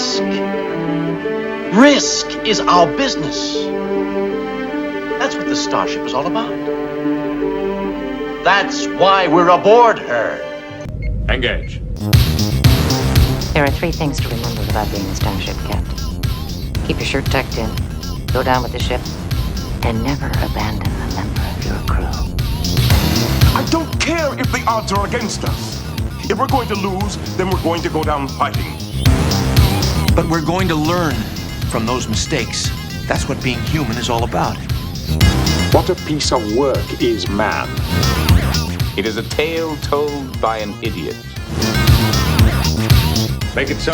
risk. Risk is our business. That's what the Starship is all about. That's why we're aboard her. Engage. There are 3 things to remember about being a starship captain. Keep your shirt tucked in, go down with the ship, and never abandon a member of your crew. I don't care if the odds are against us. If we're going to lose, then we're going to go down fighting. But we're going to learn from those mistakes. That's what being human is all about. What a piece of work is man. It is a tale told by an idiot. Make it so.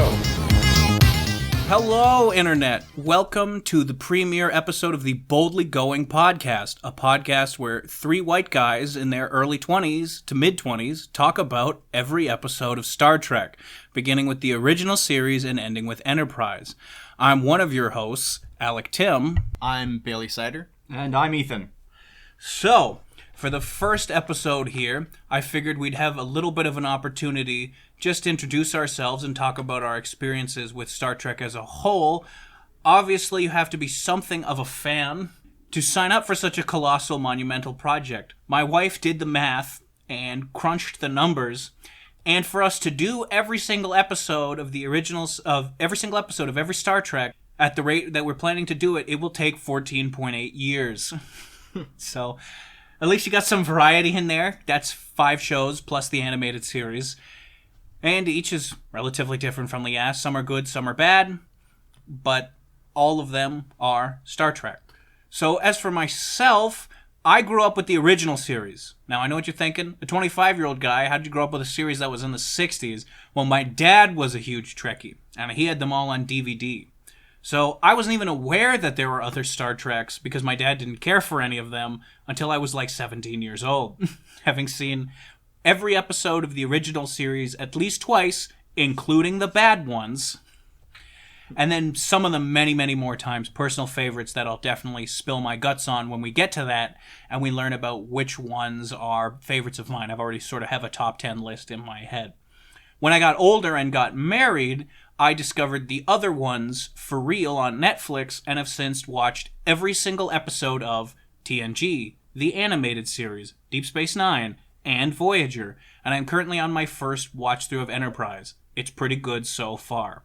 Hello, Internet. Welcome to the premiere episode of the Boldly Going podcast, a podcast where 3 white guys in their early 20s to mid-20s talk about every episode of Star Trek, beginning with the original series and ending with Enterprise. I'm one of your hosts, Alec Tim. I'm Bailey Sider. And I'm Ethan. So, for the first episode here, I figured we'd have a little bit of an opportunity just to introduce ourselves and talk about our experiences with Star Trek as a whole. Obviously, you have to be something of a fan to sign up for such a colossal, monumental project. My wife did the math and crunched the numbers, and for us to do every single episode of the originals of every single episode of every Star Trek at the rate that we're planning to do it, it will take 14.8 years. So, at least you got some variety in there. That's 5 shows plus the animated series. And each is relatively different from the ass. Some are good, some are bad. But all of them are Star Trek. So as for myself, I grew up with the original series. Now, I know what you're thinking. A 25-year-old guy, how'd you grow up with a series that was in the 60s? Well, my dad was a huge Trekkie, and he had them all on DVD. So I wasn't even aware that there were other Star Treks because my dad didn't care for any of them until I was like 17 years old, having seen every episode of the original series at least twice, including the bad ones, and then some of them many, many more times, personal favorites that I'll definitely spill my guts on when we get to that, and we learn about which ones are favorites of mine. I've already sort of have a top 10 list in my head. When I got older and got married, I discovered the other ones for real on Netflix and have since watched every single episode of TNG, the animated series, Deep Space Nine, and Voyager, and I'm currently on my first watch-through of Enterprise. It's pretty good so far.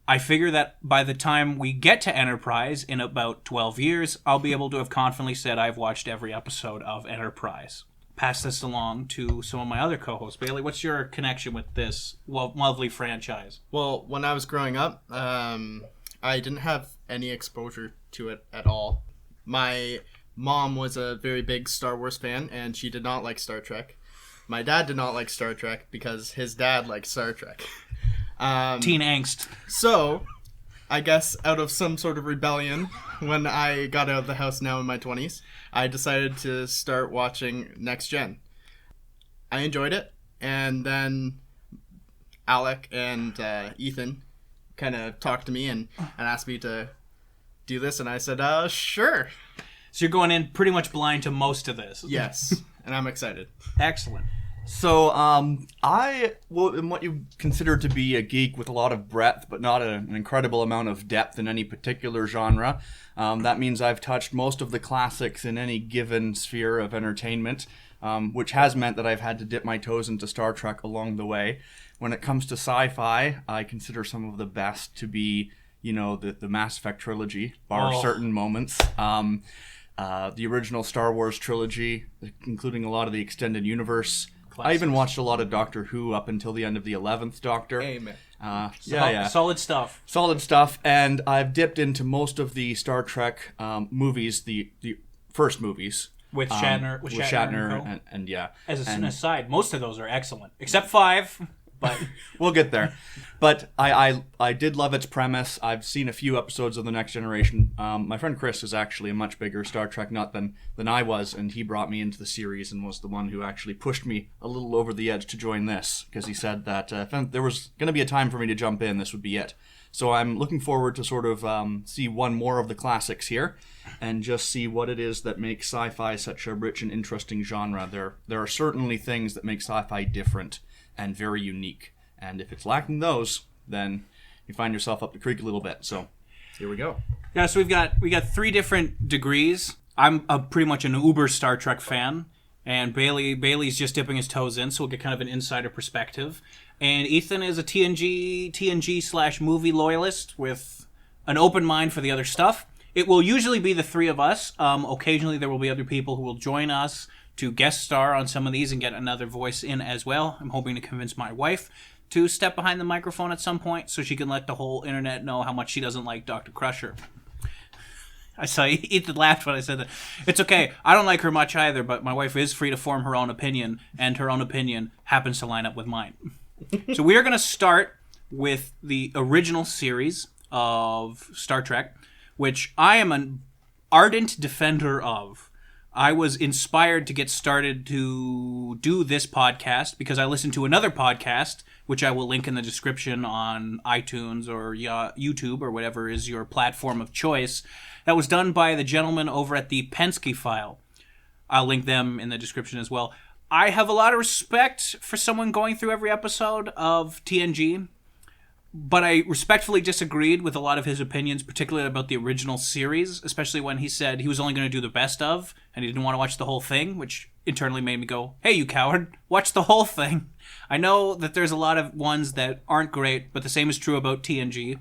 I figure that by the time we get to Enterprise, in about 12 years, I'll be able to have confidently said I've watched every episode of Enterprise. Pass this along to some of my other co-hosts. Bailey, what's your connection with this lovely franchise? Well, when I was growing up, I didn't have any exposure to it at all. My mom was a very big Star Wars fan, and she did not like Star Trek. My dad did not like Star Trek because his dad liked Star Trek. Teen angst. So, I guess out of some sort of rebellion, when I got out of the house now in my 20s, I decided to start watching Next Gen. I enjoyed it, and then Alec and Ethan kind of talked to me and asked me to do this, and I said, sure. So you're going in pretty much blind to most of this. Yes, and I'm excited. Excellent. So, I am what you consider to be a geek with a lot of breadth, but not an incredible amount of depth in any particular genre. That means I've touched most of the classics in any given sphere of entertainment, which has meant that I've had to dip my toes into Star Trek along the way. When it comes to sci-fi, I consider some of the best to be, the Mass Effect trilogy, bar certain moments. The original Star Wars trilogy, including a lot of the extended universe. Classics. I even watched a lot of Doctor Who up until the end of the 11th Doctor. Amen. Solid stuff. Solid stuff, and I've dipped into most of the Star Trek movies, the first movies. With Shatner. And yeah. As an aside, most of those are excellent, except 5. But we'll get there. But I did love its premise. I've seen a few episodes of The Next Generation. My friend Chris is actually a much bigger Star Trek nut than I was, and he brought me into the series and was the one who actually pushed me a little over the edge to join this, because he said that if there was going to be a time for me to jump in, this would be it. So I'm looking forward to sort of see one more of the classics here and just see what it is that makes sci-fi such a rich and interesting genre. There are certainly things that make sci-fi different and very unique. And if it's lacking those, then you find yourself up the creek a little bit. So here we go. Yeah, so we got 3 different degrees. I'm pretty much an uber Star Trek fan, and Bailey's just dipping his toes in, so we'll get kind of an insider perspective. And Ethan is a TNG/movie loyalist with an open mind for the other stuff. It will usually be the 3 of us. Occasionally there will be other people who will join us to guest star on some of these and get another voice in as well. I'm hoping to convince my wife to step behind the microphone at some point so she can let the whole internet know how much she doesn't like Dr. Crusher. I saw Ethan laughed when I said that. It's okay. I don't like her much either, but my wife is free to form her own opinion, and her own opinion happens to line up with mine. So we are going to start with the original series of Star Trek, which I am an ardent defender of. I was inspired to get started to do this podcast because I listened to another podcast, which I will link in the description on iTunes or YouTube or whatever is your platform of choice, that was done by the gentleman over at the Penske File. I'll link them in the description as well. I have a lot of respect for someone going through every episode of TNG, but I respectfully disagreed with a lot of his opinions, particularly about the original series, especially when he said he was only going to do the best of, and he didn't want to watch the whole thing, which internally made me go, hey, you coward, watch the whole thing. I know that there's a lot of ones that aren't great, but the same is true about TNG.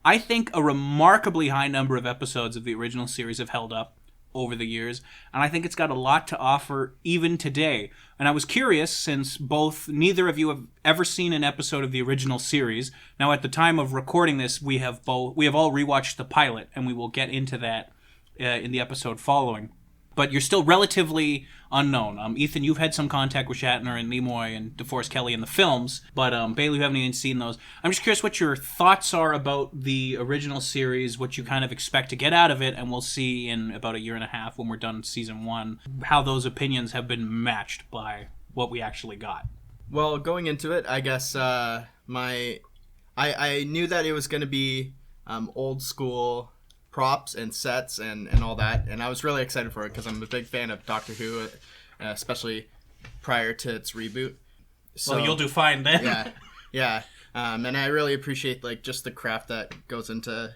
I think a remarkably high number of episodes of the original series have held up over the years, and I think it's got a lot to offer even today. And I was curious, since neither of you have ever seen an episode of the original series. Now, at the time of recording this, we have all rewatched the pilot, and we will get into that in the episode following. But you're still relatively unknown. Ethan, you've had some contact with Shatner and Nimoy and DeForest Kelley in the films, but Bailey, you haven't even seen those. I'm just curious what your thoughts are about the original series, what you kind of expect to get out of it, and we'll see in about a year and a half when we're done season 1, how those opinions have been matched by what we actually got. Well, going into it, I guess I knew that it was going to be old school props and sets and all that, and I was really excited for it because I'm a big fan of Doctor Who, especially prior to its reboot. So well, you'll do fine then. Yeah. And I really appreciate like just the craft that goes into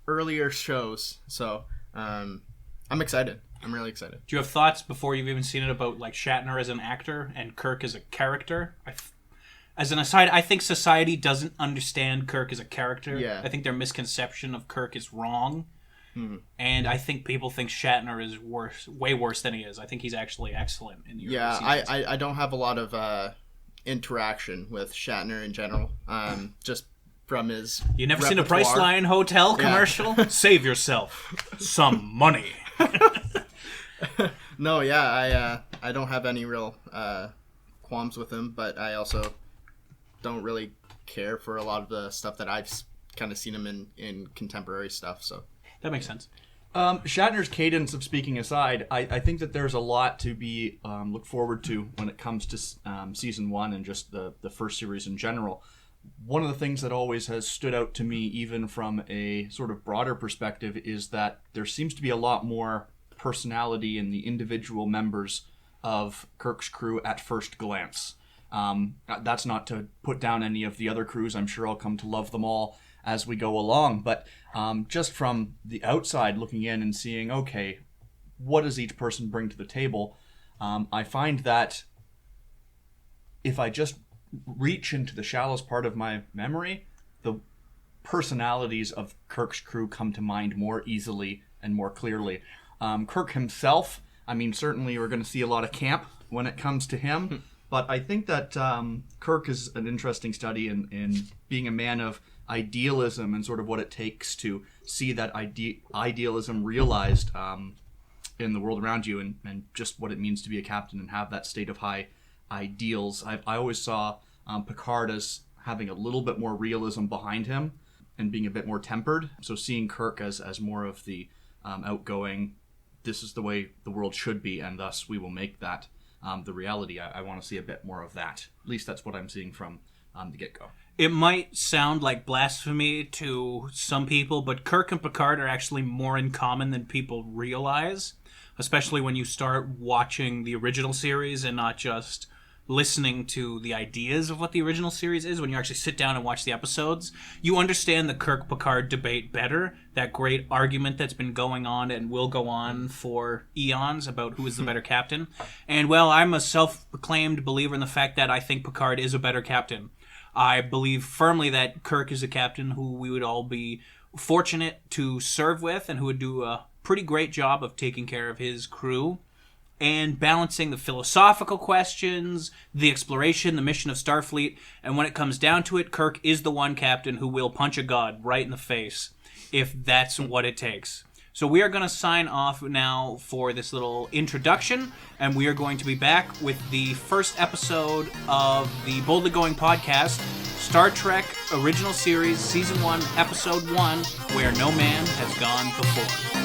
earlier shows. So I'm excited. I'm really excited. Do you have thoughts before you've even seen it about like Shatner as an actor and Kirk as a character? As an aside, I think society doesn't understand Kirk as a character. Yeah. I think their misconception of Kirk is wrong. And I think people think Shatner is way worse than he is. I think he's actually excellent in the early seasons. I don't have a lot of interaction with Shatner in general. Just from his You never repertoire. seen a Priceline Hotel commercial? Save yourself some money. No, yeah, I don't have any real qualms with him, but I also don't really care for a lot of the stuff that I've kind of seen him in contemporary stuff. So That makes sense. Shatner's cadence of speaking aside, I think that there's a lot to be look forward to when it comes to season 1 and just the first series in general. One of the things that always has stood out to me, even from a sort of broader perspective, is that there seems to be a lot more personality in the individual members of Kirk's crew at first glance. That's not to put down any of the other crews. I'm sure I'll come to love them all as we go along. But just from the outside looking in and seeing, okay, what does each person bring to the table? I find that if I just reach into the shallowest part of my memory, the personalities of Kirk's crew come to mind more easily and more clearly. Kirk himself, I mean, certainly we're going to see a lot of camp when it comes to him. But I think that Kirk is an interesting study in being a man of idealism and sort of what it takes to see that idealism realized in the world around you, and just what it means to be a captain and have that state of high ideals. I always saw Picard as having a little bit more realism behind him and being a bit more tempered. So seeing Kirk as more of the outgoing, this is the way the world should be, and thus we will make that the reality. I want to see a bit more of that. At least that's what I'm seeing from the get-go. It might sound like blasphemy to some people, but Kirk and Picard are actually more in common than people realize, especially when you start watching the original series and not just listening to the ideas of what the original series is, when you actually sit down and watch the episodes, you understand the Kirk-Picard debate better, that great argument that's been going on and will go on for eons about who is the better captain. And, well, I'm a self-proclaimed believer in the fact that I think Picard is a better captain. I believe firmly that Kirk is a captain who we would all be fortunate to serve with and who would do a pretty great job of taking care of his crew and balancing the philosophical questions, the exploration, the mission of Starfleet. And when it comes down to it, Kirk is the one captain who will punch a god right in the face if that's what it takes. So we are going to sign off now for this little introduction, and we are going to be back with the first episode of the Boldly Going podcast, Star Trek Original Series, Season 1, Episode 1, Where No Man Has Gone Before.